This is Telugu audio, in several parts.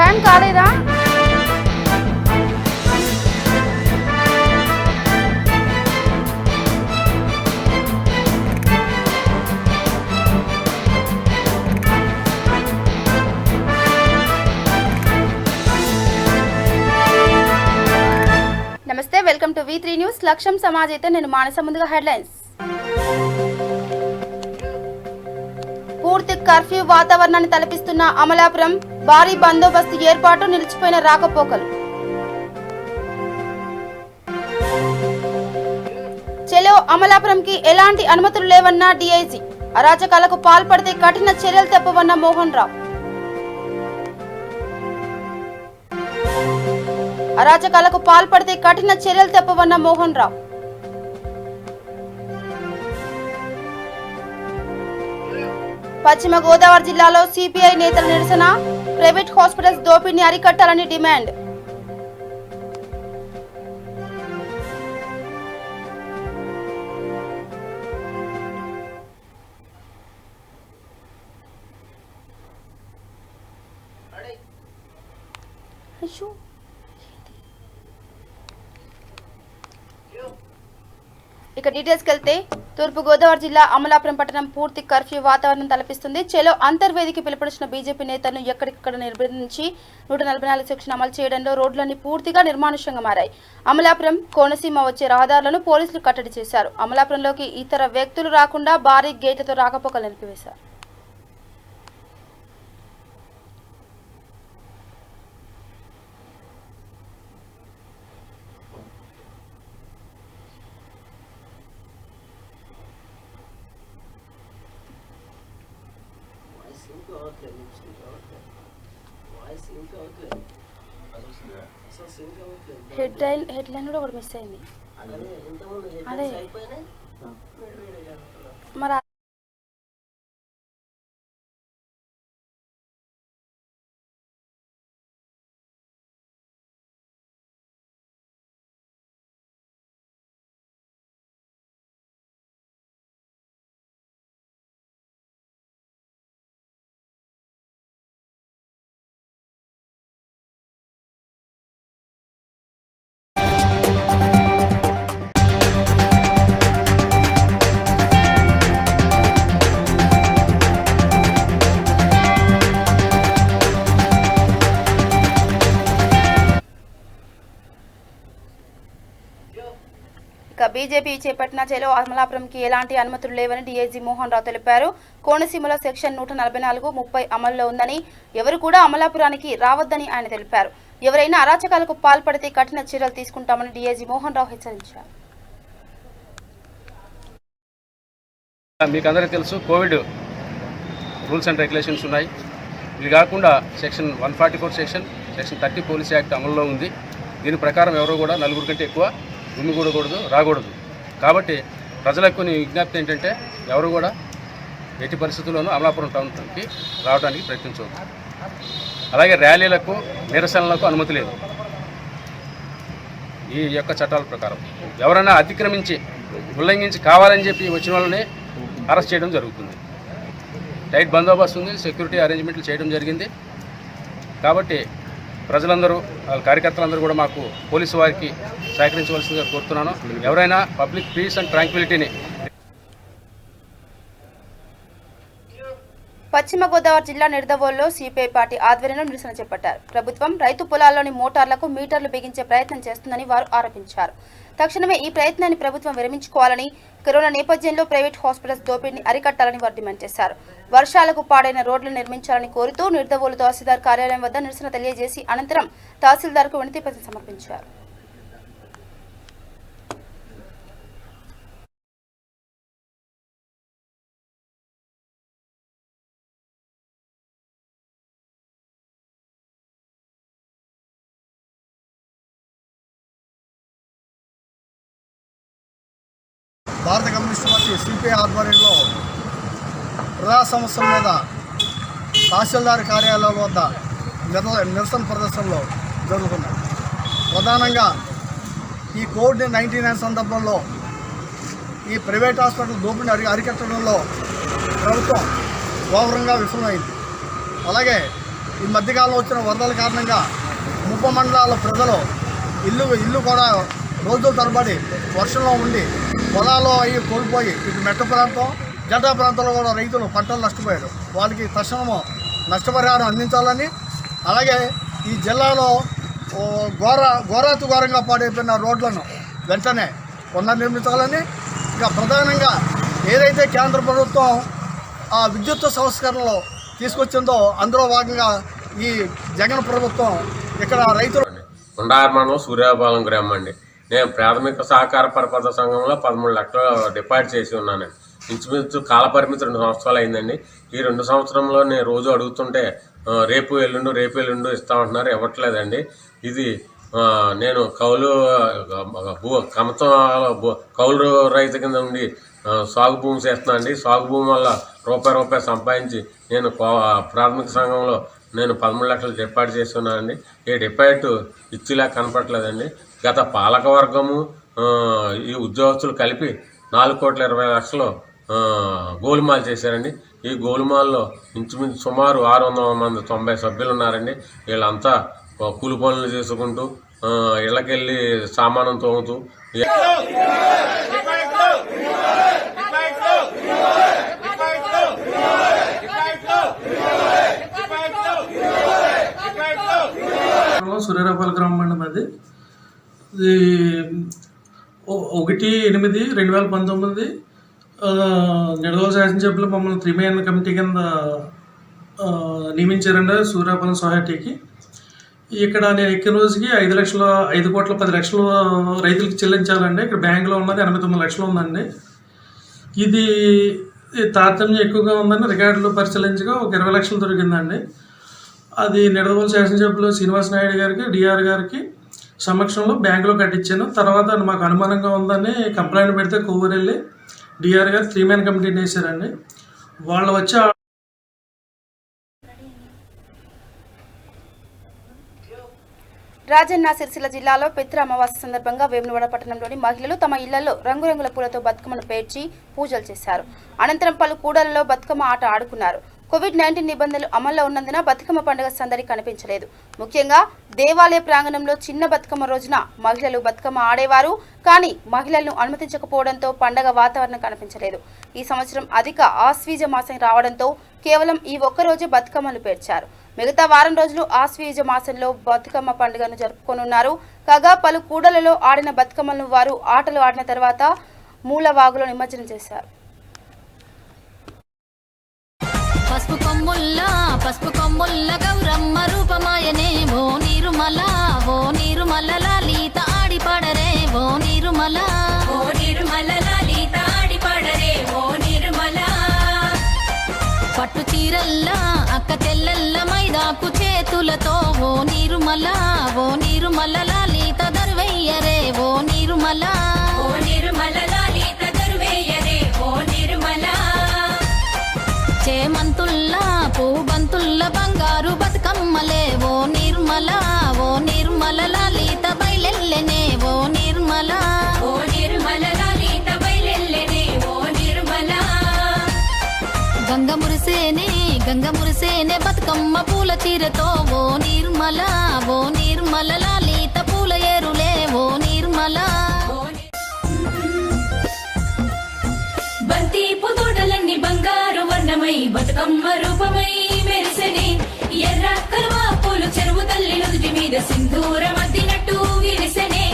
టైం కాలేదా? నమస్తే, వెల్కమ్ టు V3 న్యూస్. లక్ష్యం సమాజ్ అయితే నేను మానస. ముందుగా హెడ్లైన్స్. పూర్తి కర్ఫ్యూ వాతావరణాన్ని తలపిస్తున్న అమలాపురం, భారీ బందోబస్తు ఏర్పాటు, నిలిచిపోయిన రాకపోకలు. చెలో అమలాపురంకి ఎలాంటి అనుమతులు లేవన్న డీఐజీ. అరాచకాలకు పాల్పడితే కఠిన చర్యలు తప్పవన్న మోహన్ రావు. అరాచకాలకు పాల్పడితే కఠిన చర్యలు తప్పవన్న మోహన్ రావు. పశ్చిమ గోదావరి జిల్లాలో సిపిఐ నేతల నిరసన, ప్రైవేట్ హాస్పిటల్స్ దోపిడీని అరికట్టాలని డిమాండ్. ఇక డీటెయిల్స్కి వెళ్తే తూర్పు గోదావరి జిల్లా అమలాపురం పట్టణం పూర్తి కర్ఫ్యూ వాతావరణం తలపిస్తుంది. చెలో అంతర్వేదికి పిలుపునిచ్చిన బీజేపీ నేతలను ఎక్కడిక్కడ నిర్బంధించి 144 సెక్షన్ అమలు చేయడంలో రోడ్లన్నీ పూర్తిగా నిర్మానుష్యంగా మారాయి. అమలాపురం కోనసీమ వచ్చే రహదారులను పోలీసులు కట్టడి చేశారు. అమలాపురంలోకి ఇతర వ్యక్తులు రాకుండా భారీ గేట్లతో రాకపోకలు నిలిపివేశారు. హెడ్లైన్ కూడా ఒకటి మిస్ అయింది. అదే మరి బీజేపీ చేపట్టిన చెలో అమలాపురంకి ఎలాంటి అనుమతులు లేవని డీఐజీ మోహన్ రావు తెలిపారు. కోనసీమలో సెక్షన్ 144, 30 అమల్లో ఉందని, ఎవరు కూడా అమలాపురానికి రావద్దని ఆయన తెలిపారు. ఎవరైనా అరాచకాలకు పాల్పడితే కఠిన చర్యలు తీసుకుంటామని డీఐజీ మోహన్ రావు హెచ్చరించారు. మీకు అందరికీ తెలుసు, కోవిడ్ రూల్స్ అండ్ రెగ్యులేషన్స్ ఉన్నాయి. ఇది కాకుండా సెక్షన్ 144 సెక్షన్ 30 పోలీస్ యాక్ట్ అమల్లో ఉంది. దీని ప్రకారం ఎవరు కూడా 4 కంటే ఎక్కువ గుమిగూడకూడదు, రాకూడదు. కాబట్టి ప్రజలకు విజ్ఞప్తి ఏంటంటే ఎవరు కూడా ఎట్టి పరిస్థితుల్లోనూ అమలాపురం టౌన్కి రావడానికి ప్రయత్నించవద్దు. అలాగే ర్యాలీలకు, నిరసనలకు అనుమతి లేదు. ఈ యొక్క చట్టాల ప్రకారం ఎవరైనా అతిక్రమించి, ఉల్లంఘించి కావాలని చెప్పి వచ్చిన వాళ్ళని అరెస్ట్ చేయడం జరుగుతుంది. టైట్ బందోబస్తు ఉంది, సెక్యూరిటీ అరేంజ్మెంట్లు చేయడం జరిగింది. కాబట్టి ప్రజలందరూ, వాళ్ళ కార్యకర్తలందరూ కూడా మాకు పోలీసు వారికి సహకరించవలసిందిగా కోరుతున్నాను. ఎవరైనా పబ్లిక్ పీస్ అండ్ ట్రాంక్విలిటీని. పశ్చిమ గోదావరి జిల్లా నిడదవోలులో సిపిఐ పార్టీ ఆధ్వర్యంలో నిరసన చేపట్టారు. ప్రభుత్వం రైతు పొలాల్లోని మోటార్లకు మీటర్లు బిగించే ప్రయత్నం చేస్తుందని వారు ఆరోపించారు. తక్షణమే ఈ ప్రయత్నాన్ని ప్రభుత్వం విరమించుకోవాలని, కరోనా నేపథ్యంలో ప్రైవేట్ హాస్పిటల్స్ దోపిడీని అరికట్టాలని వారు డిమాండ్ చేశారు. వర్షాలకు పాడైన రోడ్లు నిర్మించాలని కోరుతూ నిడదవోలు తహసీల్దార్ కార్యాలయం వద్ద నిరసన తెలియజేసి అనంతరం తహసీల్దార్కు వినతిపత్రం సమర్పించారు. భారత కమ్యూనిస్టు పార్టీ సిపిఐ ఆధ్వర్యంలో ప్రజా సమస్యల మీద తహసీల్దార్ కార్యాలయాల వద్ద నిరసన ప్రదర్శనలు జరుగుతున్నాయి. ప్రధానంగా ఈ కోవిడ్-19 సందర్భంలో ఈ ప్రైవేట్ హాస్పిటల్ దోపిడీని అరికట్టడంలో ప్రభుత్వం ఘోరంగా విఫలమైంది. అలాగే ఈ మధ్యకాలంలో వచ్చిన వరదల కారణంగా ముప్ప మండలాల ప్రజలు ఇల్లు కూడా రోజుల తరబడి వర్షంలో ఉండి పొలాల్లో అవి కోల్పోయి ఇటు మెట్ట ప్రాంతం జటా ప్రాంతంలో కూడా రైతులు పంటలు నష్టపోయారు. వాళ్ళకి తక్షణము నష్టపరిహారం అందించాలని, అలాగే ఈ జిల్లాలో ఘోరంగా పాడైపోయిన రోడ్లను వెంటనే పునర్నిర్మించాలని, ఇంకా ప్రధానంగా ఏదైతే కేంద్ర ప్రభుత్వం ఆ విద్యుత్ సంస్కరణలో తీసుకొచ్చిందో అందులో భాగంగా ఈ జగన్ ప్రభుత్వం ఇక్కడ రైతులు ఉండారమణం సూర్యాపాలెం గ్రామం అండి. నేను ప్రాథమిక సహకార పరపతి సంఘంలో 13 లక్షలు డిపాజిట్ చేసి ఉన్నానండి. ఇంచుమించు కాలపరిమితి 2 సంవత్సరాలు అయిందండి. ఈ 2 సంవత్సరంలో నేను రోజు అడుగుతుంటే రేపు ఎల్లుండు ఇస్తామంటున్నారు, ఇవ్వట్లేదండి. ఇది నేను కౌలు రైతు కింద ఉండి సాగు భూమి చేస్తున్నాను అండి. సాగు భూమి వల్ల రూపాయి సంపాదించి నేను ప్రాథమిక సంఘంలో నేను 13 లక్షలు డిపాజిట్ చేస్తున్నానండి. ఈ డిపాజిట్ ఇచ్చేలా కనపట్లేదండి. గత పాలకవర్గము ఈ ఉద్యోగస్తులు కలిపి 4,20,00,000 గోలుమాలు చేశారండి. ఈ గోలుమాల్లో ఇంచుమించు సుమారు 600 మంది 90 సభ్యులు ఉన్నారండి. వీళ్ళంతా కూలి పనులు చేసుకుంటూ ఇళ్ళకెళ్ళి సామానం తోముతూ సూర్యాపాలెం గ్రామం అండి మాది. 1/8/2019 నిడదవోలు శాసనసభ్యులు మమ్మల్ని 3 మెయిన్ కమిటీ కింద నియమించారండి సూర్యాపాలెం సొసైటీకి. ఇక్కడ నేను ఎక్కిన రోజుకి 5,10,00,000 రైతులకు చెల్లించాలండి. ఇక్కడ బ్యాంకులో ఉన్నది 89 లక్షలు ఉందండి. ఇది తారతమ్యం ఎక్కువగా ఉందని రికార్డులు పరిశీలించగా ఒక 20 లక్షలు దొరికిందండి. అది నిడదవోలు శాసనసభ్యులు శ్రీనివాస నాయుడు గారికి, డిఆర్ గారికి సమక్షంలో బ్యాంకులో కట్టించాను. తర్వాత మాకు అనుమానంగా ఉందని కంప్లైంట్ పెడితే కొవ్వూరెళ్ళి డిఆర్ గారు 3 మెయిన్ కమిటీని వేశారండి. వాళ్ళు వచ్చి రాజన్న సిరిసిల్ల జిల్లాలో పితృ అమావాస్య సందర్భంగా వేములవాడ పట్టణంలోని మహిళలు తమ ఇళ్లలో రంగురంగుల పూలతో బతుకమ్మను పేర్చి పూజలు చేశారు. అనంతరం పలు కూడళ్లలో బతుకమ్మ ఆట ఆడుకున్నారు. కోవిడ్-19 నిబంధనలు అమల్లో ఉన్నందున బతుకమ్మ పండుగ సందడి కనిపించలేదు. ముఖ్యంగా దేవాలయ ప్రాంగణంలో చిన్న బతుకమ్మ రోజున మహిళలు బతుకమ్మ ఆడేవారు, కానీ మహిళలను అనుమతించకపోవడంతో పండగ వాతావరణం కనిపించలేదు. ఈ సంవత్సరం అధిక ఆశ్వీజ మాసం రావడంతో కేవలం ఈ ఒక్కరోజే బతుకమ్మలు పేర్చారు. మిగతా వారం రోజులు ఆశ్వీజ మాసంలో బతుకమ్మ పండుగను జరుపుకోనున్నారు. కాగా పలు కూడలలో ఆడిన బతుకమ్మలను వారు ఆటలు ఆడిన తర్వాత మూలవాగులో నిమజ్జనం చేశారు. పసుపు కొమ్ముల్ల గౌరమ్మ రూపమాయనే ఓ నీరుమల లాలీత ఆడి పాడరే ఓ నీరుమల లాలీత ఆడి పాడరే ఓ నీరుమల. పట్టు చీరల్లా అక్క చెల్లెల్ల మైదాకు చేతులతో ఓ నీరుమల లాలీత దరువెయ్యరే ఓ నీరుమల లాలీత దరువెయ్యరే ఓ నీరుమల. చేమంతుల్లా పూబంతుల్ల బంగారు బతుకమ్మలే ఓ నిర్మల లాలీత బయలెల్లెనే ఓ నిర్మల లాలీత బయలెల్లెనే ఓ నిర్మల. గంగ మురిసేనే బతుకమ్మ పూల చీరతో ఓ నిర్మల లాలీత పూల ఏరులే ఓ నిర్మల. బంతి పుతోటలన్నీ బంగారు వర్ణమై బతుకమ్మ రూపమై మెరిసెనే. ఎర్ర కలువ పూలు చెరువు తల్లి నుదుటి మీద సింధూరం అద్దినట్టు విరిసెనే.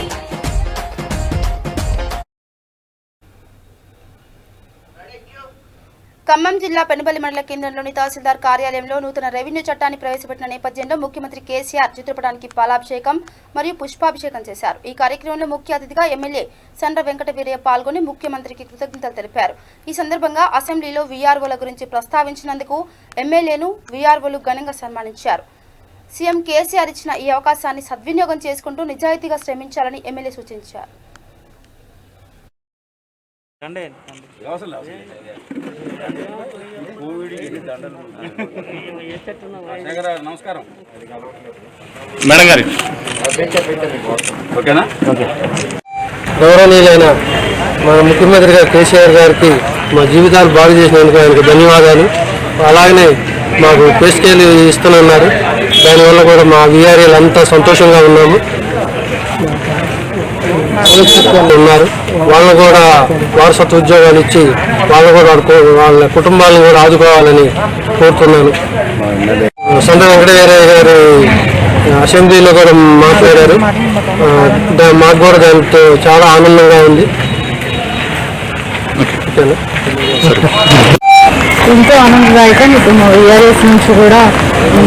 ఖమ్మం జిల్లా పెనుబల్లి మండల కేంద్రంలోని తహసీల్దార్ కార్యాలయంలో నూతన రెవెన్యూ చట్టాన్ని ప్రవేశపెట్టిన నేపథ్యంలో ముఖ్యమంత్రి కేసీఆర్ చిత్రపటానికి పాలాభిషేకం మరియు పుష్పాభిషేకం చేశారు. ఈ కార్యక్రమంలో ముఖ్య అతిథిగా ఎమ్మెల్యే సండ్ర వెంకట వీరయ్య పాల్గొని ముఖ్యమంత్రికి కృతజ్ఞతలు తెలిపారు. ఈ సందర్భంగా అసెంబ్లీలో వీఆర్ఓల గురించి ప్రస్తావించినందుకు ఎమ్మెల్యేను వీఆర్ఓలు ఘనంగా సన్మానించారు. సీఎం కేసీఆర్ ఇచ్చిన ఈ అవకాశాన్ని సద్వినియోగం చేసుకుంటూ నిజాయితీగా శ్రమించాలని ఎమ్మెల్యే సూచించారు. నమస్కారం మేడం గారి ఓకేనా. గౌరవనీయులైన మన ముఖ్యమంత్రి గారు కేసీఆర్ గారికి మా జీవితాలు బాగు చేసినందుకు ఆయనకు ధన్యవాదాలు. అలాగనే మాకు పే స్కేల్ ఇస్తున్నారు. దానివల్ల కూడా మా వీఆర్ఏలు అంతా సంతోషంగా ఉన్నాము. ఉన్నారు వాళ్ళకు కూడా వారసత్వ ఉద్యోగాలు ఇచ్చి వాళ్ళు కూడా వాళ్ళ కుటుంబాలను కూడా ఆదుకోవాలని కోరుతున్నాను. సంత వెంకటేశ్వరయ్య గారు అసెంబ్లీలో కూడా మాట్లాడారు. మాకు కూడా దాంతో చాలా ఆనందంగా ఉంది. ఎంతో ఆనందదాయకం. ఇప్పుడు మా వీఆర్ఎస్ నుంచి కూడా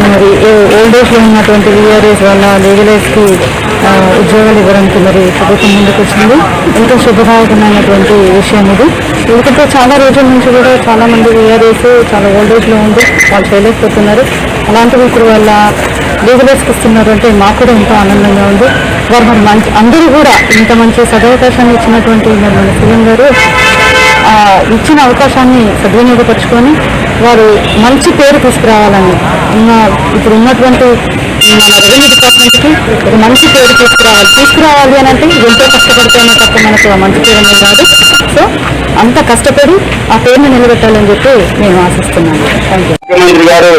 మరి ఓల్డ్ ఏజ్లో ఉన్నటువంటి వీఆర్ఎస్ వల్ల లీగలైజ్కి ఉద్యోగాలు ఇవ్వడానికి మరి ప్రభుత్వం ముందుకు వచ్చింది. ఎంతో శుభదాయకమైనటువంటి విషయం ఇది. ఎందుకంటే చాలా రోజుల నుంచి కూడా చాలామంది వీఆర్ఎస్ చాలా ఓల్డ్ ఏజ్లో ఉండి వాళ్ళు చేయలేకపోతున్నారు. అలాంటివి ఇప్పుడు వాళ్ళ లీగలైజ్కి ఇస్తున్నారు అంటే మాకు కూడా ఎంతో ఆనందంగా ఉంది. వారు మరి మంచి అందరూ కూడా ఇంత మంచి సదవకాశాన్ని ఇచ్చినటువంటి మన సీఎం గారు ఇచ్చిన అవకాశాన్ని సద్వినియోగపరుచుకొని వారు మంచి పేరు తీసుకురావాలని ఇప్పుడు ఉన్నటువంటి మన రెవెన్యూ డిపార్ట్మెంట్కి ఒక మంచి పేరు తీసుకురావాలి అని అంటే ఎంతో కష్టపడితేనే తప్ప మనకు మంచి పేరు అనేది రాదు. సో అంత కష్టపడి ఆ పేరుని నిలబెట్టాలని చెప్పి మేము ఆశిస్తున్నాము. Thank you. ముఖ్యమంత్రి గారు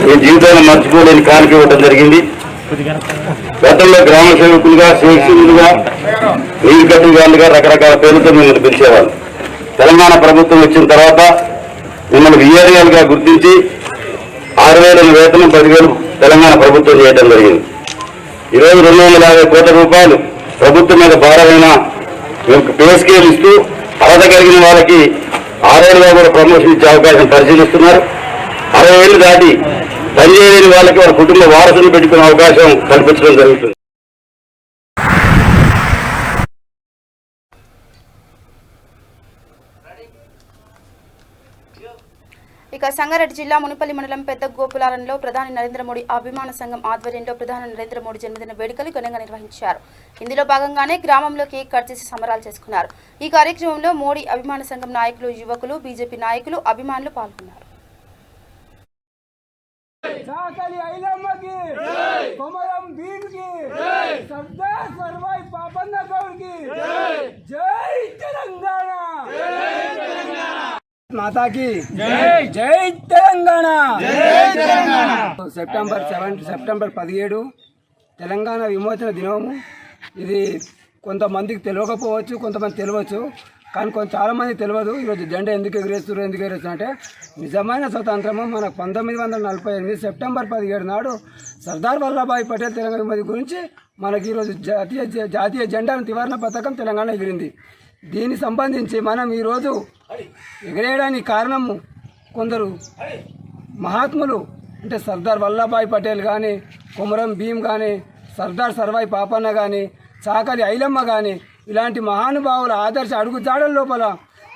ఈ జీవితాన్ని మర్చిపోలేని కానుక ఇవ్వడం జరిగింది. గతంలో గ్రామ సేవకులుగా, శిక్షకులుగా, నీరుగట్టుగాలుగా రకరకాల పేర్లతో మిమ్మల్ని పిలిచేవాళ్ళు. తెలంగాణ ప్రభుత్వం వచ్చిన తర్వాత మిమ్మల్ని వీఆర్ఏలుగా గుర్తించి 6,000 వేతనం 10,000 తెలంగాణ ప్రభుత్వం చేయడం జరిగింది. ఈరోజు 250 కోట్ల రూపాయలు ప్రభుత్వం మీద భారమైన పే స్కేల్ ఇస్తూ అర్హత కలిగిన వాళ్ళకి 6 ఏళ్ళుగా కూడా ప్రమోషన్ ఇచ్చే అవకాశం పరిశీలిస్తున్నారు. 60 ఏళ్ళు దాటి పనిచేయలేని వాళ్ళకి వాళ్ళ కుటుంబ వారసులు పెట్టుకునే అవకాశం కల్పించడం జరుగుతుంది. ఇక సంగారెడ్డి జిల్లా మునిపల్లి మండలం పెద్ద గోపులారంలో ప్రధాని నరేంద్ర మోడీ అభిమాన సంఘం ఆధ్వర్యంలో ప్రధాని నరేంద్ర మోడీ జన్మదిన వేడుకలు ఘనంగా నిర్వహించారు. ఇందులో భాగంగానే గ్రామంలో కేక్ కట్ చేసి సంబరాలు చేసుకున్నారు. ఈ కార్యక్రమంలో మోడీ అభిమాన సంఘం నాయకులు, యువకులు, బీజేపీ నాయకులు, అభిమానులు పాల్గొన్నారు. మాతాకి జై జై తెలంగాణ. సెప్టెంబర్ 17 తెలంగాణ విమోచన దినము. ఇది కొంతమందికి తెలియకపోవచ్చు, కొంతమంది తెలియవచ్చు, కానీ చాలామంది తెలియదు. ఈరోజు జెండా ఎందుకు ఎగరేస్తారు అంటే నిజమైన స్వతంత్రము మనకు 1948 సెప్టెంబర్ 17 నాడు సర్దార్ వల్లభాయ్ పటేల్ తెలంగాణ విమోచన గురించి మనకి ఈరోజు జాతీయ జెండా త్రివర్ణ పతాకం తెలంగాణ ఎగిరింది. దీనికి సంబంధించి మనం ఈరోజు ఎగరేయడానికి కారణము కొందరు మహాత్ములు అంటే సర్దార్ వల్లభాయ్ పటేల్ కానీ, కొమరం భీం కానీ, సర్దార్ సర్వాయి పాపన్న కానీ, చాకలి ఐలమ్మ కానీ ఇలాంటి మహానుభావుల ఆదర్శ అడుగుజాడల లోపల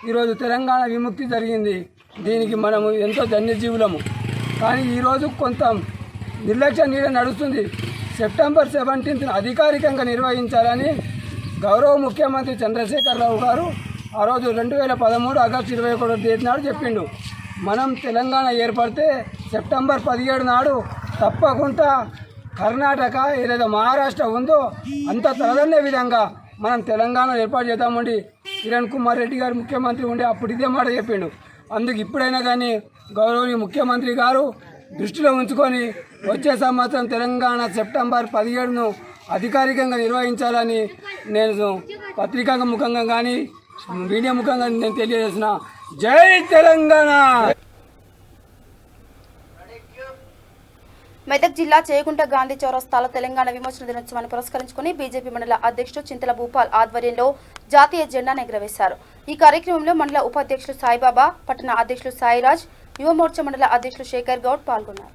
ఈరోజు తెలంగాణ విముక్తి జరిగింది. దీనికి మనము ఎంతో ధన్యజీవులము. కానీ ఈరోజు కొంత నిర్లక్ష్య నీడ నడుస్తుంది. సెప్టెంబర్ 17 అధికారికంగా నిర్వహించాలని గౌరవ ముఖ్యమంత్రి చంద్రశేఖరరావు గారు ఆ రోజు 2013 ఆగస్టు 21 తేదీ నాడు చెప్పిండు. మనం తెలంగాణ ఏర్పడితే సెప్టెంబర్ 17 నాడు తప్పకుండా కర్ణాటక ఏదైతే మహారాష్ట్ర ఉందో అంత తలదన్నే విధంగా మనం తెలంగాణ ఏర్పాటు చేద్దామండి. కిరణ్ కుమార్ రెడ్డి గారు ముఖ్యమంత్రి ఉండే అప్పుడు ఇదే మాట చెప్పిండు. అందుకు ఇప్పుడైనా కానీ గౌరవనీయ ముఖ్యమంత్రి గారు దృష్టిలో ఉంచుకొని వచ్చే సంవత్సరం తెలంగాణ సెప్టెంబర్ 17ను అధికారికంగా నిర్వహించాలని నేను పత్రికా ముఖంగా కానీ మీడియా ముఖంగా నేను తెలియజేసిన. జై తెలంగాణ. మెదక్ జిల్లా చేగుంట గాంధీ చౌరస్తాలో తెలంగాణ విమోచన దినోత్సవాన్ని పురస్కరించుకుని బీజేపీ మండల అధ్యక్షుడు చింతల భూపాల్ ఆధ్వర్యంలో జాతీయ జెండాను ఎగురవేశారు. ఈ కార్యక్రమంలో మండల ఉపాధ్యక్షులు సాయిబాబా, పట్టణ అధ్యక్షులు సాయిరాజ్, యువ మోర్చా మండల అధ్యక్షులు శేఖర్ గౌడ్ పాల్గొన్నారు.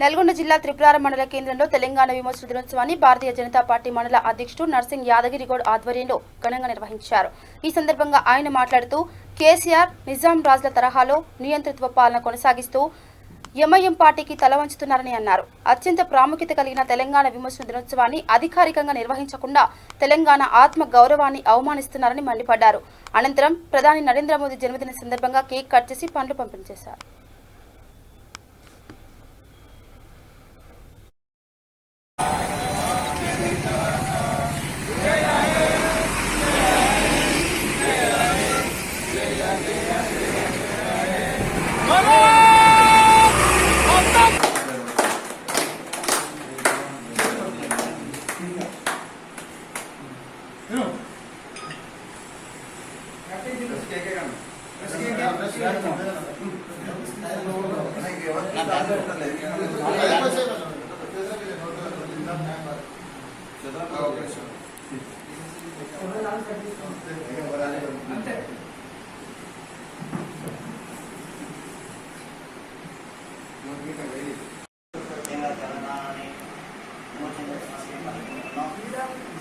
నల్గొండ జిల్లా త్రిపురారం మండల కేంద్రంలో తెలంగాణ విమోచన దినోత్సవాన్ని భారతీయ జనతా పార్టీ మండల అధ్యక్షుడు నర్సింగ్ యాదగిరిగౌడ్ ఆధ్వర్యంలో ఘనంగా నిర్వహించారు. ఈ సందర్భంగా ఆయన మాట్లాడుతూ కేసీఆర్ నిజాం రాజుల తరహాలో నియంతృత్వ పాలన కొనసాగిస్తూ ఎంఐఎం పార్టీకి తల వంచుతున్నారని అన్నారు. అత్యంత ప్రాముఖ్యత కలిగిన తెలంగాణ విమోచన దినోత్సవాన్ని అధికారికంగా నిర్వహించకుండా తెలంగాణ ఆత్మ గౌరవాన్ని అవమానిస్తున్నారని మండిపడ్డారు. అనంతరం ప్రధాని నరేంద్ర మోదీ జన్మదిన సందర్భంగా కేక్ కట్ చేసి పండ్లు పంపిణీ చేశారు.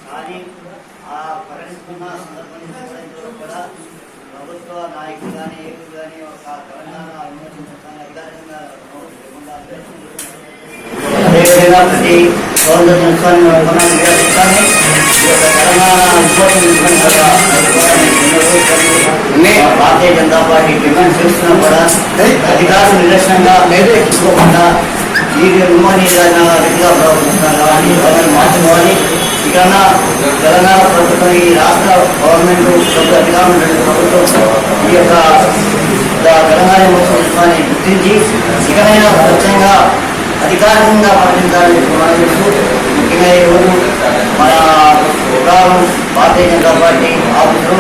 కానీ ఆ పరిస్థితున్న సందర్భంలో కూడా ప్రభుత్వ నాయకులు కానీ ఏకులు కానీ ఒక తెలంగాణ విమోచన అధికారికంగా అదేవిధంగా ప్రతి పౌరుల దినోత్సవాన్ని భారతీయ జనతా పార్టీ డిమాండ్ చేస్తున్నా కూడా అధికారులు నిరసనంగా తీసుకోకుండా ఈ విమానీయంగా ప్రవర్తిస్తున్నారు అని మార్చుకోవాలి. ఇక్కడ తెలంగాణ ప్రభుత్వం ఈ రాష్ట్ర గవర్నమెంట్ అధికారులు ప్రభుత్వం ఈ యొక్క తెలంగాణ విమోచనాన్ని గుర్తించి ఇకనైనా స్వచ్ఛంగా అధికారికంగా పాటించాలని ముఖ్యంగా ఈరోజు మన భారతీయ జనతా పార్టీ ఆఫీసులో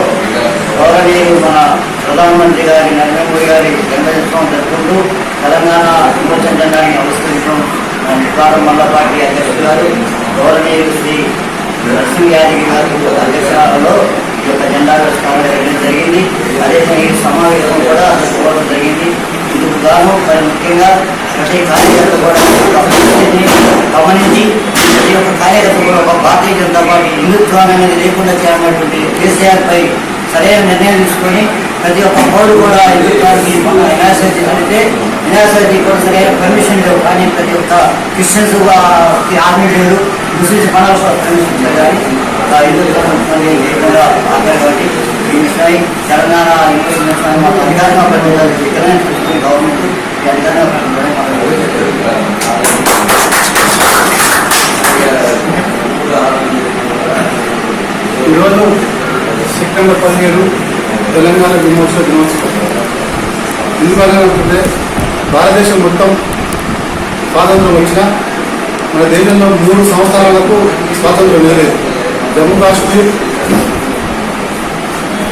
గౌరవనీయులు మన ప్రధానమంత్రి గారి నరేంద్ర మోదీ గారి జన్మదినోత్సవం జరుపుకుంటూ తెలంగాణ విమోచన జెండాన్ని ఆవిష్కరించడం త్రిపురారం మండల పార్టీ అధ్యక్షులు గారు గౌరవనీయులు శ్రీ నర్సింగ్ యాదగిరి గారి అధ్యక్షతలో ఈ యొక్క జెండా ఆవిష్కరణ చేయడం జరిగింది. అదేవిధంగా ఈ సమావేశం కూడా అందుకోవడం జరిగింది. ఇందుకు గాను మరి ముఖ్యంగా ప్రతి కార్యకర్త కూడా గమనించి ప్రతి ఒక్క కార్యకర్త కూడా ఒక భారతీయ జనతా పార్టీ హిందుత్వాన్ని అనేది లేకుండా చేయాలన్నటువంటి కేసీఆర్ పై సరైన నిర్ణయం తీసుకొని ప్రతి ఒక్క పౌరుడు కూడా హిందుత్వానికి వినాశతి జరిగితే వినాశతి కూడా సరైన పర్మిషన్ లేవు. కానీ ప్రతి ఒక్క క్రిస్టియన్స్ ఆర్మీ లేరు, ముస్లిమ్స్ పనులు పర్మిషన్ కానీ హిందుత్వం లేకుండా ఆపారు. కాబట్టి ఈ విషయాన్ని తెలంగాణ అధికారంగా ప్రకటించాలి గవర్నమెంట్ ఈ అధికారంగా ఈరోజు సెప్టెంబర్ 17 తెలంగాణ విమోచన దినోత్సవం. ఎందుకంటే భారతదేశం మొత్తం స్వాతంత్రం వచ్చిన మన దేశంలో 3 సంవత్సరాలకు స్వాతంత్రం లేదు. జమ్మూ కాశ్మీర్,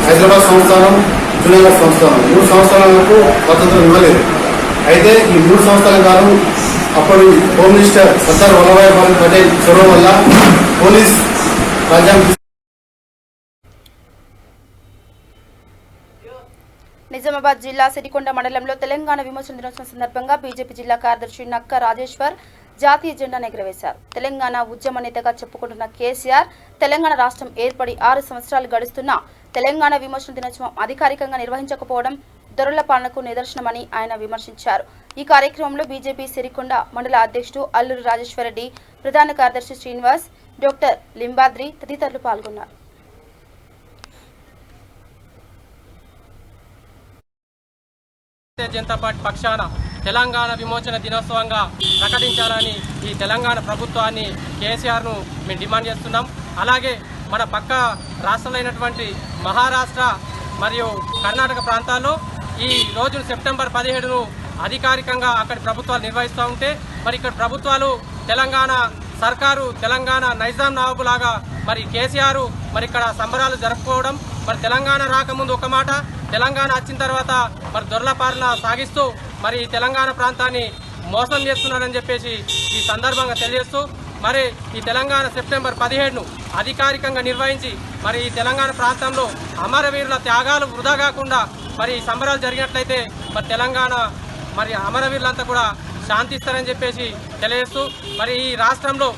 హైదరాబాద్ సంస్థానం, జూనాగఢ్ సంస్థానం 3 సంవత్సరాలకు స్వాతంత్రం ఇవ్వలేదు. అయితే ఈ 3 సంవత్సరాల కాలం అప్పుడు హోమ్ మినిస్టర్ సర్దార్ వల్లభాయ్ పటేల్ చొరవ వల్ల పోలీస్ రాజ్యాంగం. నిజామాబాద్ జిల్లా సిరికొండ మండలంలో తెలంగాణ విమోచన దినోత్సవం సందర్భంగా బీజేపీ జిల్లా కార్యదర్శి నక్క రాజేశ్వర్ జాతీయ జెండాను ఎగురవేశారు. తెలంగాణ ఉద్యమ నేతగా చెప్పుకుంటున్న కేసీఆర్ తెలంగాణ రాష్ట్రం ఏర్పడి 6 సంవత్సరాలు గడుస్తున్నా తెలంగాణ విమోచన దినోత్సవం అధికారికంగా నిర్వహించకపోవడం దొరల పాలనకు నిదర్శనమని ఆయన విమర్శించారు. ఈ కార్యక్రమంలో బీజేపీ సిరికొండ మండల అధ్యక్షుడు అల్లూరి రాజేశ్వరరెడ్డి, ప్రధాన కార్యదర్శి శ్రీనివాస్, డాక్టర్ లింబాద్రి తదితరులు పాల్గొన్నారు. భారతీయ జనతా పార్టీ పక్షాన తెలంగాణ విమోచన దినోత్సవంగా ప్రకటించాలని ఈ తెలంగాణ ప్రభుత్వాన్ని కేసీఆర్ను మేము డిమాండ్ చేస్తున్నాం. అలాగే మన పక్క రాష్ట్రాలైనటువంటి మహారాష్ట్ర మరియు కర్ణాటక ప్రాంతాల్లో ఈ రోజు సెప్టెంబర్ 17ను అధికారికంగా అక్కడి ప్రభుత్వాలు నిర్వహిస్తూ ఉంటే మరి ఇక్కడ ప్రభుత్వాలు తెలంగాణ సర్కారు తెలంగాణ నైజాం నవాబులాగా మరి కేసీఆర్ మరి ఇక్కడ సంబరాలు జరుపుకోవడం, మరి తెలంగాణ రాకముందు ఒక మాట, తెలంగాణ వచ్చిన తర్వాత మరి దొరల పాలన సాగిస్తూ మరి తెలంగాణ ప్రాంతాన్ని మోసం చేస్తున్నారని చెప్పేసి ఈ సందర్భంగా తెలియజేస్తూ మరి ఈ తెలంగాణ సెప్టెంబర్ 17ను అధికారికంగా నిర్వహించి మరి ఈ తెలంగాణ ప్రాంతంలో అమరవీరుల త్యాగాలు వృధా కాకుండా మరి సంబరాలు జరిగినట్లయితే మరి తెలంగాణ మరి అమరవీరులంతా కూడా శాంతిస్తారని చెప్పేసి తెలియజేస్తూ మరి ఈ రాష్ట్రంలో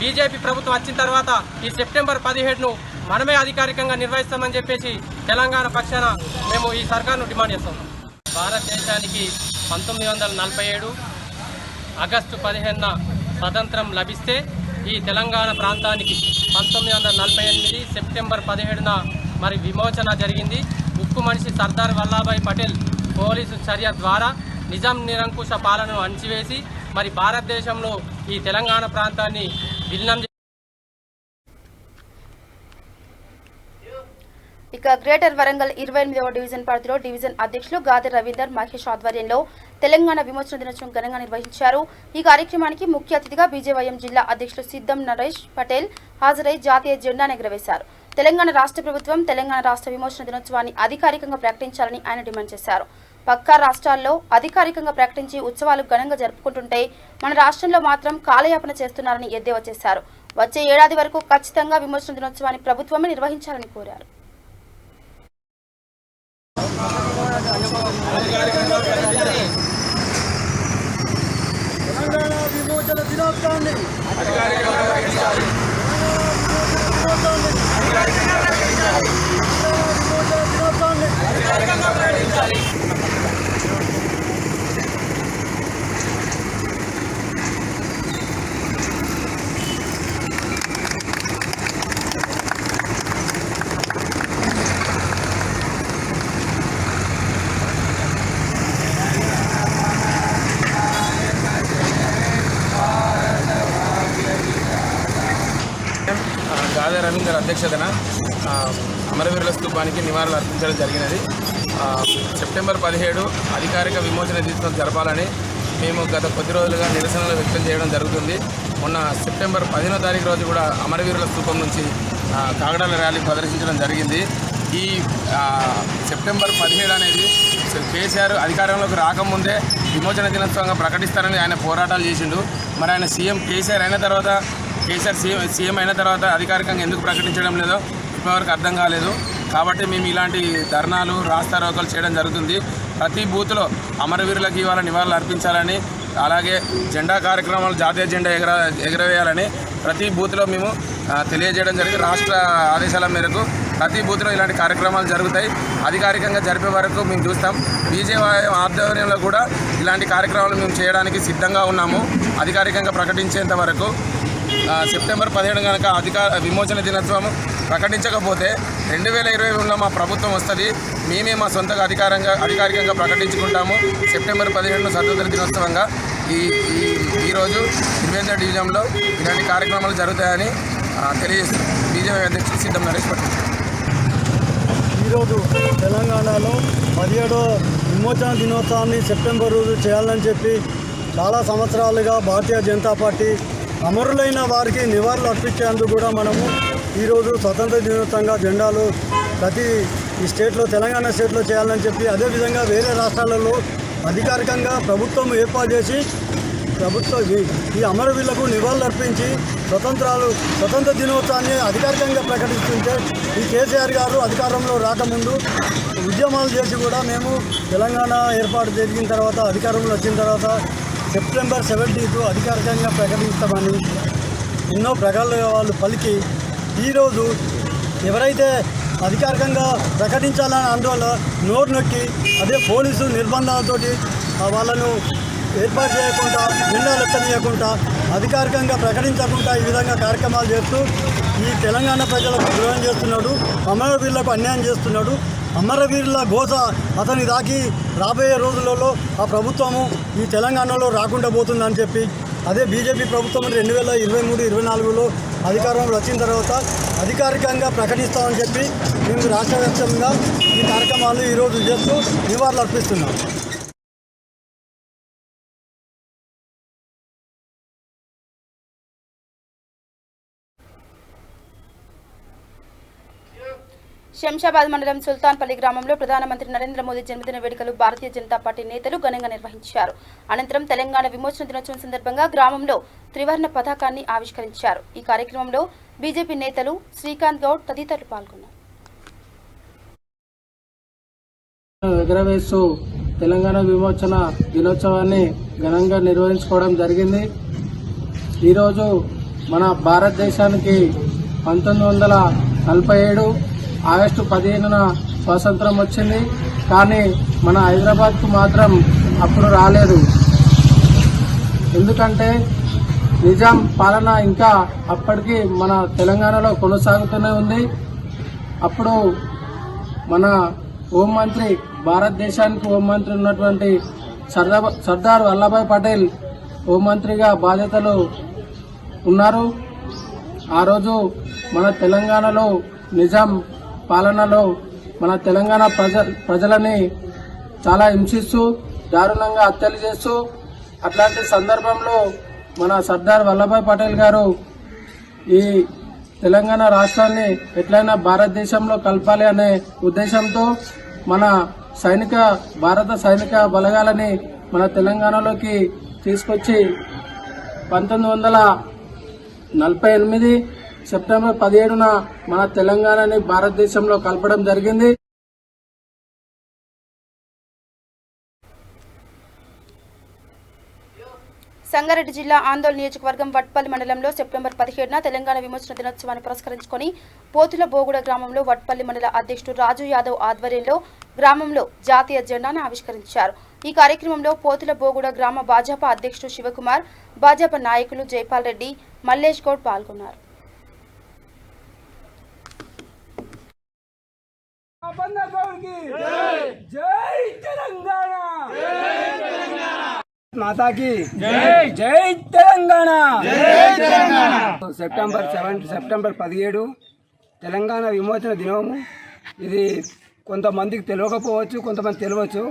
బీజేపీ ప్రభుత్వం వచ్చిన తర్వాత ఈ సెప్టెంబర్ 17ను మనమే అధికారికంగా నిర్వహిస్తామని చెప్పేసి తెలంగాణ పక్షాన మేము ఈ సర్కార్ను డిమాండ్ చేస్తాం. భారతదేశానికి 1947 ఆగస్టు 15న స్వతంత్రం లభిస్తే ఈ తెలంగాణ ప్రాంతానికి 1948 సెప్టెంబర్ 17న మరి విమోచన జరిగింది. ఉక్కు మనిషి సర్దార్ వల్లభాయ్ పటేల్ పోలీసు చర్య ద్వారా నిజాం నిరంకుశ పాలనను అణచివేసి మరి భారతదేశంలో ఈ తెలంగాణ ప్రాంతాన్ని విలీనం. ఇక గ్రేటర్ వరంగల్ 28వ డివిజన్ పరిధిలో డివిజన్ అధ్యక్షులు గాది రవీందర్ మహేష్ ఆధ్వర్యంలో తెలంగాణ విమోచన దినోత్సవం ఘనంగా నిర్వహించారు. ఈ కార్యక్రమానికి ముఖ్య అతిథిగా బీజేవైఎం జిల్లా అధ్యక్షులు సిద్ధం నరేష్ పటేల్ హాజరై జాతీయ జెండాను ఎగురవేశారు. తెలంగాణ రాష్ట్ర ప్రభుత్వం తెలంగాణ రాష్ట్ర విమోచన దినోత్సవాన్ని అధికారికంగా ప్రకటించాలని ఆయన డిమాండ్ చేశారు. పక్కా రాష్ట్రాల్లో అధికారికంగా ప్రకటించి ఉత్సవాలు ఘనంగా జరుపుకుంటుంటే మన రాష్ట్రంలో మాత్రం కాలయాపన చేస్తున్నారని ఎద్దేవా చేశారు. వచ్చే ఏడాది వరకు ఖచ్చితంగా విమోచన దినోత్సవాన్ని ప్రభుత్వమే నిర్వహించాలని కోరారు. తెలంగాణ విమోచన దినోత్సవాన్ని గాదే రవీందర్ అధ్యక్షతన అమరవీరుల స్తూపానికి నివాళులు అర్పించడం జరిగినది. సెప్టెంబర్ 17 అధికారిక విమోచన దినోత్సవం జరపాలని మేము గత కొద్ది రోజులుగా నిరసనలు వ్యక్తం చేయడం జరుగుతుంది. మొన్న సెప్టెంబర్ 10వ తారీఖు రోజు కూడా అమరవీరుల స్తూపం నుంచి కాగడాల ర్యాలీ ప్రదర్శించడం జరిగింది. ఈ సెప్టెంబర్ 17 అనేది కేసీఆర్ అధికారంలోకి రాకముందే విమోచన దినోత్సవంగా ప్రకటిస్తారని ఆయన పోరాటాలు చేసిండు. మరి ఆయన కేసీఆర్ సీఎం అయిన తర్వాత అధికారికంగా ఎందుకు ప్రకటించడం లేదో ఇప్పటివరకు అర్థం కాలేదు. కాబట్టి మేము ఇలాంటి ధర్నాలు రాస్తారోకలు చేయడం జరుగుతుంది. ప్రతి బూత్లో అమరవీరులకు ఇవాళ నివాళులు అర్పించాలని, అలాగే జెండా కార్యక్రమాలు జాతీయ జెండా ఎగరవేయాలని ప్రతి బూత్లో మేము తెలియజేయడం జరిగింది. రాష్ట్ర ఆదేశాల మేరకు ప్రతి బూత్లో ఇలాంటి కార్యక్రమాలు జరుగుతాయి. అధికారికంగా జరిపే వరకు మేము చూస్తాం. బీజేపీ ఆధ్వర్యంలో కూడా ఇలాంటి కార్యక్రమాలు మేము చేయడానికి సిద్ధంగా ఉన్నాము. అధికారికంగా ప్రకటించేంత వరకు సెప్టెంబర్ 17 కనుక విమోచన దినోత్సవం ప్రకటించకపోతే 2023లో మా ప్రభుత్వం వస్తుంది. మేమే మా సొంతగా అధికారికంగా ప్రకటించుకుంటాము. సెప్టెంబర్ 17ను స్వతంత్ర దినోత్సవంగా ఈరోజు 28వ డివిజన్లో ఇలాంటి కార్యక్రమాలు జరుగుతాయని తెలియజేస్తున్నాం. బీజేపీ అధ్యక్షుడు సిద్ధం నరేష్ పటేల్. ఈరోజు తెలంగాణలో 17వ విమోచన దినోత్సవాన్ని సెప్టెంబర్ రోజు చేయాలని చెప్పి చాలా సంవత్సరాలుగా భారతీయ జనతా పార్టీ అమరులైన వారికి నివాళులు అర్పించేందుకు కూడా మనము ఈరోజు స్వతంత్ర దినోత్సవంగా జెండాలు ప్రతి ఈ స్టేట్లో తెలంగాణ స్టేట్లో చేయాలని చెప్పి, అదేవిధంగా వేరే రాష్ట్రాలలో అధికారికంగా ప్రభుత్వం ఏర్పాటు చేసి ఈ అమరవీరులకు నివాళులు అర్పించి స్వతంత్ర దినోత్సవాన్ని అధికారికంగా ప్రకటిస్తుంటే ఈ కేసీఆర్ గారు అధికారంలో రాకముందు ఉద్యమాలు చేసి కూడా మేము తెలంగాణ ఏర్పాటు జరిగిన తర్వాత అధికారంలో వచ్చిన తర్వాత సెప్టెంబర్ 17 అధికారికంగా ప్రకటిస్తామని ఎన్నో ప్రగల్భాలు పలికి ఈరోజు ఎవరైతే అధికారికంగా ప్రకటించాలని అందువల్ల నోరు నొక్కి అదే పోలీసు నిర్బంధాలతోటి వాళ్ళను ఏర్పాటు చేయకుండా జెండాలు ఎత్తనీయకుండా అధికారికంగా ప్రకటించకుండా ఈ విధంగా కార్యక్రమాలు చేస్తూ ఈ తెలంగాణ ప్రజలకు ద్రోహం చేస్తున్నాడు. అమరవీరులకు అన్యాయం చేస్తున్నాడు. అమరవీరుల ఘోష అతని దాకి రాబోయే రోజులలో ఆ ప్రభుత్వము ఈ తెలంగాణలో రాకుండా పోతుందని చెప్పి అదే బీజేపీ ప్రభుత్వం 2023-24లో అధికారంలో వచ్చిన తర్వాత అధికారికంగా ప్రకటిస్తామని చెప్పి మేము రాష్ట్ర వ్యాప్తంగా ఈ కార్యక్రమాలు ఈరోజు చేస్తూ నివాళులు అర్పిస్తున్నాం. శంషాబాద్ మండలం సుల్తాన్పల్లి గ్రామంలో ప్రధానమంత్రి నరేంద్ర మోదీ జన్మదిన వేడుకలు భారతీయ జనతా పార్టీ నేతలు ఘనంగా నిర్వహించారు. అనంతరం తెలంగాణ విమోచన దినోత్సవం సందర్భంగా గ్రామంలో త్రివర్ణ పతాకాన్ని ఆవిష్కరించారు. ఈ కార్యక్రమంలో బీజేపీ నేతలు శ్రీకాంత్ గౌడ్ తదితరులు పాల్గొన్నారు. ఎగరవేస్తూ తెలంగాణ విమోచన దినోత్సవాన్ని ఘనంగా నిర్వహించుకోవడం జరిగింది. ఈరోజు మన భారతదేశానికి 1947 ఆగస్టు 15న స్వాతంత్రం వచ్చింది. కానీ మన హైదరాబాద్కు మాత్రం అప్పుడు రాలేదు. ఎందుకంటే నిజాం పాలన ఇంకా అప్పటికి మన తెలంగాణలో కొనసాగుతూనే ఉంది. అప్పుడు మన హోంమంత్రి, భారతదేశానికి హోంమంత్రి ఉన్నటువంటి సర్దార్ వల్లభాయ్ పటేల్ హోంమంత్రిగా బాధ్యతలు ఉన్నారు. ఆ రోజు మన తెలంగాణలో నిజాం పాలనలో మన తెలంగాణ ప్రజలని చాలా హింసిస్తూ దారుణంగా హత్యలు చేస్తూ, అట్లాంటి సందర్భంలో మన సర్దార్ వల్లభాయ్ పటేల్ గారు ఈ తెలంగాణ రాష్ట్రాన్ని ఎట్లయినా భారతదేశంలో కలపాలి అనే ఉద్దేశంతో మన భారత సైనిక బలగాలని మన తెలంగాణలోకి తీసుకొచ్చి 1948 సెప్టెంబర్ 17న మన తెలంగాణని భారతదేశంలో కలపడం జరిగింది. సంగారెడ్డి జిల్లా ఆందోళన నియోజకవర్గం వట్పల్లి మండలంలో సెప్టెంబర్ 17న తెలంగాణ విమోచన దినోత్సవాన్ని పురస్కరించుకొని పోతుల బోగుడ గ్రామంలో వట్పల్లి మండల అధ్యక్షుడు రాజు యాదవ్ ఆధ్వర్యంలో గ్రామంలో జాతీయ జెండాను ఆవిష్కరించారు. ఈ కార్యక్రమంలో పోతుల బోగుడ గ్రామ భాజపా అధ్యక్షుడు శివకుమార్, భాజపా నాయకులు జైపాల్ రెడ్డి, మల్లేష్ గౌడ్ పాల్గొన్నారు. మాతాకి జై తెలంగాణ. సెప్టెంబర్ 17 తెలంగాణ విమోచన దినము. ఇది కొంతమందికి తెలియకపోవచ్చు, కొంతమంది తెలియవచ్చు,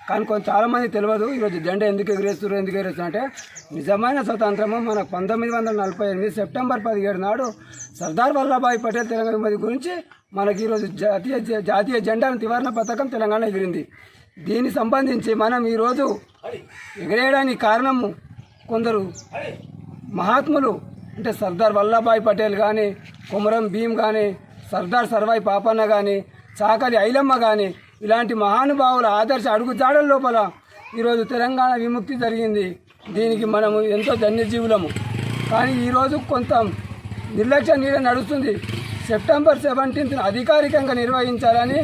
కానీ చాలామంది తెలియదు. ఈరోజు జెండా ఎందుకు ఎగిరేస్తున్నారు అంటే నిజమైన స్వతంత్రము మనకు 1948 సెప్టెంబర్ 17 నాడు సర్దార్ వల్లభాయ్ పటేల్ తెలంగాణ విమోచన గురించి మనకి ఈరోజు జాతీయ జెండా నివారణ పథకం తెలంగాణ ఎగిరింది. దీనికి సంబంధించి మనం ఈరోజు ఎగిరేయడానికి కారణము కొందరు మహాత్ములు, అంటే సర్దార్ వల్లభాయ్ పటేల్ కానీ, కొమరం భీమ్ కానీ, సర్దార్ సర్వాయి పాపన్న కానీ, చాకలి ఐలమ్మ కానీ, ఇలాంటి మహానుభావుల ఆదర్శ అడుగుజాడల లోపల ఈరోజు తెలంగాణ విముక్తి జరిగింది. దీనికి మనము ఎంతో ధన్యజీవులము. కానీ ఈరోజు కొంత నిర్లక్ష్యం నడుస్తుంది. సెప్టెంబర్ 17న అధికారికంగా నిర్వహించాలని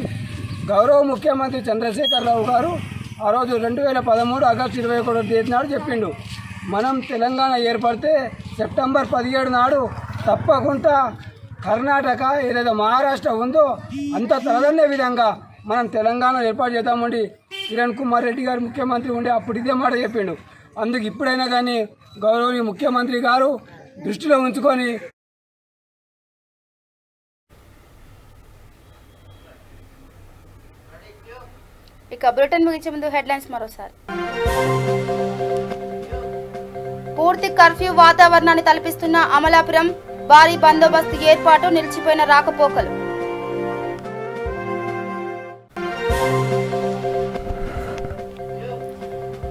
గౌరవ ముఖ్యమంత్రి చంద్రశేఖరరావు గారు ఆ రోజు 2013 ఆగస్టు 21 తేదీ నాడు చెప్పిండు. మనం తెలంగాణ ఏర్పడితే సెప్టెంబర్ 17 నాడు తప్పకుండా కర్ణాటక ఏదైతే మహారాష్ట్ర ఉందో అంత తలదన్నే విధంగా మనం తెలంగాణ ఏర్పాటు చేద్దామండి. కిరణ్ కుమార్ రెడ్డి గారు ముఖ్యమంత్రి ఉండే అప్పుడు ఇదే మాట చెప్పిండు. అందుకు ఇప్పుడైనా కానీ గౌరవనీయ ముఖ్యమంత్రి గారు దృష్టిలో ఉంచుకొని ఇక బులెటిన్ ముగించే ముందు హెడ్లైన్స్ మరోసారి. పూర్తి కర్ఫ్యూ వాతావరణాన్ని తలపిస్తున్న అమలాపురం, భారీ బందోబస్తు ఏర్పాటు, నిలిచిపోయిన రాకపోకలు.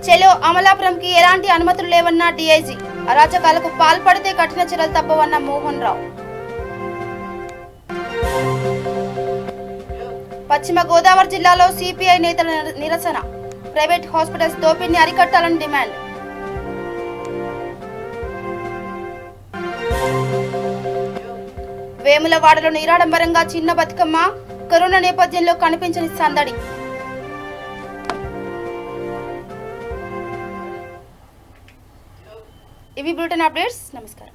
చెలో అమలాపురంకి ఎలాంటి అనుమతులు లేవన్న డీఐజీ, అరాచకాలకు పాల్పడితే కఠిన చర్యలు తప్పవన్న మోహన్ రావు. పశ్చిమ గోదావరి జిల్లాలో సిపిఐ నేతల నిరసన, ప్రైవేట్ హాస్పిటల్స్ దోపిడీని అరికట్టాలని డిమాండ్. వేములవాడలో నిరాడంబరంగా చిన్న బతుకమ్మ, కరోనా నేపథ్యంలో కనిపించని సందడి. ఇవి బులెటిన్ అప్డేట్స్. నమస్కారం.